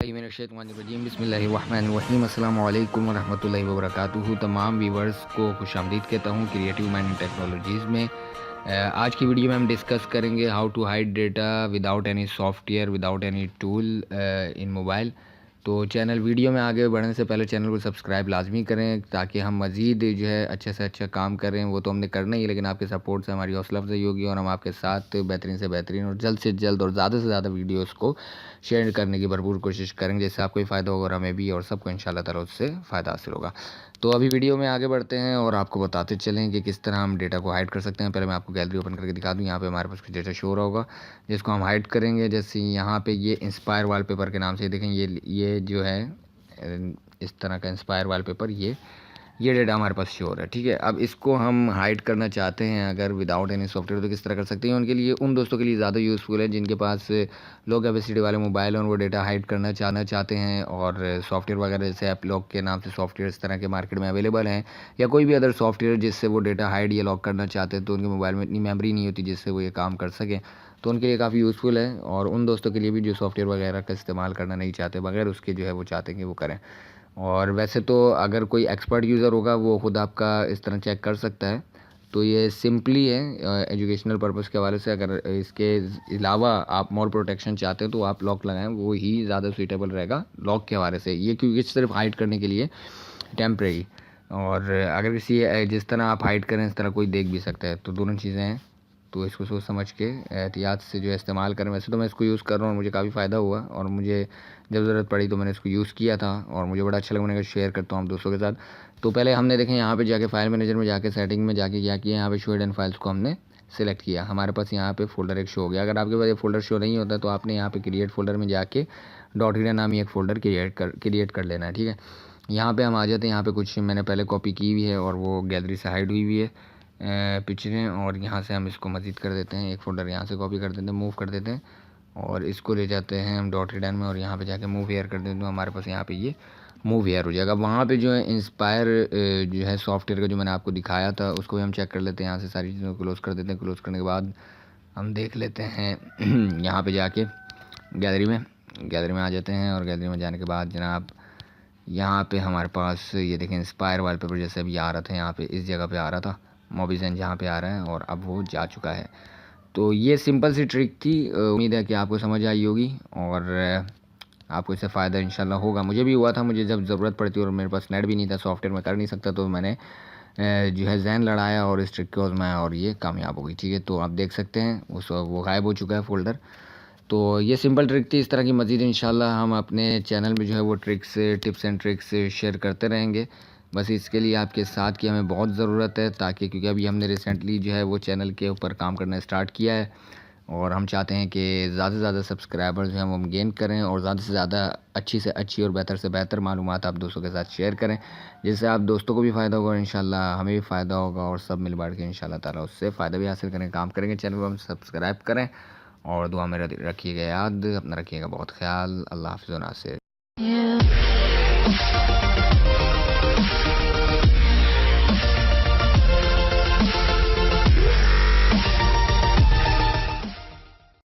बिस्मिल्लाहिर्रहमानिर्रहीम अस्सलाम वालेकुम वरहमतुल्लाहि वबरकातुहू। तमाम व्यूवर्स को खुशामदीद कहता हूँ क्रिएटिव माइंड टेक्नोलॉजीज़ में। आज की वीडियो में हम डिस्कस करेंगे how to hide data without any software without any tool in mobile. तो चैनल वीडियो में आगे बढ़ने से पहले चैनल को सब्सक्राइब लाजमी करें ताकि हम मज़ीद जो है अच्छे से अच्छा काम करें। वो तो हमने करना ही है, लेकिन आपके सपोर्ट से हमारी हौसला अफजाई होगी और हम आपके साथ बेहतरीन से बेहतरीन और जल्द से जल्द और ज़्यादा से ज़्यादा वीडियोस को शेयर करने की भरपूर कोशिश करेंगे, जिससे आपको भी फ़ायदा होगा और हमें भी और सबको इंशाल्लाह ताला उससे फ़ायदा हासिल होगा। तो अभी वीडियो में आगे बढ़ते हैं और आपको बताते चलें कि किस तरह हम डेटा को हाइड कर सकते हैं। पहले मैं आपको गैलरी ओपन करके दिखा दूँ। यहाँ पे हमारे पास कुछ डेटा शो हो रहा होगा जिसको हम हाइड करेंगे। जैसे यहाँ पे ये इंस्पायर वॉलपेपर के नाम से देखें, ये जो है इस तरह का इंस्पायर वॉलपेपर, ये डेटा हमारे पास शो हो रहा है। ठीक है, अब इसको हम हाइड करना चाहते हैं अगर विदाउट एनी सॉफ्टवेयर, तो किस तरह कर सकते हैं। उनके लिए, उन दोस्तों के लिए ज़्यादा यूज़फुल है जिनके पास लो कैपेसिटी वाले मोबाइल हैं और वो डेटा हाइड करना चाहते हैं। और सॉफ्टवेयर वगैरह जैसे ऐप लॉक के नाम से सॉफ्टवेयर इस तरह के मार्केट में अवेलेबल हैं, या कोई भी अदर सॉफ्टवेयर जिससे वो डेटा हाइड या लॉक करना चाहते हैं, तो उनके मोबाइल में इतनी मेमोरी नहीं होती जिससे वो ये काम कर सकें, तो उनके लिए काफ़ी यूज़फुल है। और उन दोस्तों के लिए भी जो सॉफ्टवेयर वगैरह का इस्तेमाल करना नहीं चाहते, बगैर उसके जो है वो चाहते हैं कि वो करें। और वैसे तो अगर कोई एक्सपर्ट यूज़र होगा वो ख़ुद आपका इस तरह चेक कर सकता है। तो ये सिंपली है एजुकेशनल पर्पस के हवाले से। अगर इसके अलावा आप मोर प्रोटेक्शन चाहते हैं तो आप लॉक लगाएं, वो ही ज़्यादा सूटेबल रहेगा लॉक के हवाले से। ये क्योंकि सिर्फ हाइड करने के लिए टेम्परेरी, और अगर किसी जिस तरह आप हाइड करें इस तरह कोई देख भी सकता है, तो दोनों चीज़ें हैं। तो इसको सोच समझ के एहतियात से जो है इस्तेमाल करें। वैसे तो मैं इसको यूज़ कर रहा हूँ और मुझे काफ़ी फ़ायदा हुआ, और मुझे जब ज़रूरत पड़ी तो मैंने इसको यूज़ किया था और मुझे बड़ा अच्छा लगा। मैंने कहा शेयर करता हूँ आप दोस्तों के साथ। तो पहले हमने देखें यहाँ पे जाके फाइल मैनेजर में जाके सेटिंग में जाके क्या किया, यहाँ पे शो हिडन फाइल्स को हमने सेलेक्ट किया। हमारे पास यहाँ पे फ़ोल्डर एक शो हो गया। अगर आपके पास ये फ़ोल्डर शो नहीं होता तो आपने यहाँ पे क्रिएट फ़ोल्डर में जाके डॉट हिडन नामी एक फ़ोल्डर क्रिएट कर लेना है। ठीक है, यहाँ पे हम आ जाते हैं। यहाँ पे कुछ मैंने पहले कॉपी की हुई है और वो गैलरी से हाइड हुई हुई है पिक्चरें, और यहाँ से हम इसको मज़ीद कर देते हैं। एक फ़ोल्डर यहाँ से कॉपी कर देते हैं, मूव कर देते हैं और इसको ले जाते हैं हम डॉट हिडन में, और यहाँ पे जाके मूव हेयर कर देते हैं। तो हमारे पास यहाँ पे ये मूव हेयर हो जाएगा। वहाँ पे जो है इंस्पायर जो है सॉफ्टवेयर का जो मैंने आपको दिखाया था उसको भी हम चेक कर लेते हैं। यहाँ से सारी चीज़ों को क्लोज़ कर देते हैं। क्लोज़ करने के बाद हम देख लेते हैं यहाँ पर जाके गैलरी में आ जाते हैं, और गैलरी में जाने के बाद जनाब यहाँ पे हमारे पास ये देखें इंस्पायर वॉलपेपर जैसे अभी आ रहा था, यहाँ पे इस जगह पे आ रहा था, मोबिज़न जहाँ पे आ रहा है, और अब वो जा चुका है। तो ये सिंपल सी ट्रिक थी। उम्मीद है कि आपको समझ आई होगी और आपको इससे फ़ायदा इंशाल्लाह होगा। मुझे भी हुआ था, मुझे जब ज़रूरत पड़ती और मेरे पास नेट भी नहीं था, सॉफ्टवेयर में कर नहीं सकता, तो मैंने जो है ज़हन लड़ाया और इस ट्रिक को आज़माया और ये कामयाब हो गई। ठीक है, तो आप देख सकते हैं वो गायब हो चुका है फ़ोल्डर। तो ये सिंपल ट्रिक थी। इस तरह की मज़ीद इंशाल्लाह हम अपने चैनल में जो है वो tricks, tips and tricks share करते रहेंगे। बस इसके लिए आपके साथ की हमें बहुत ज़रूरत है, ताकि क्योंकि अभी हमने रिसेंटली जो है वो चैनल के ऊपर काम करना स्टार्ट किया है और हम चाहते हैं कि ज़्यादा से ज़्यादा सब्सक्राइबर्स जो हैं वो हम गेन करें और ज़्यादा से ज़्यादा अच्छी से अच्छी और बेहतर से बेहतर मालूमात आप दोस्तों के साथ शेयर करें, जिससे आप दोस्तों को भी फ़ायदा होगा और इंशाल्लाह हमें भी फ़ायदा होगा, और सब मिल बांट के इंशाल्लाह ताला उससे फ़ायदा भी हासिल करें, काम करेंगे। चैनल को हम सब्सक्राइब करें और दुआ में रखिएगा याद, अपना रखिएगा बहुत ख्याल। अल्लाह हाफ़िज़ व नासिर।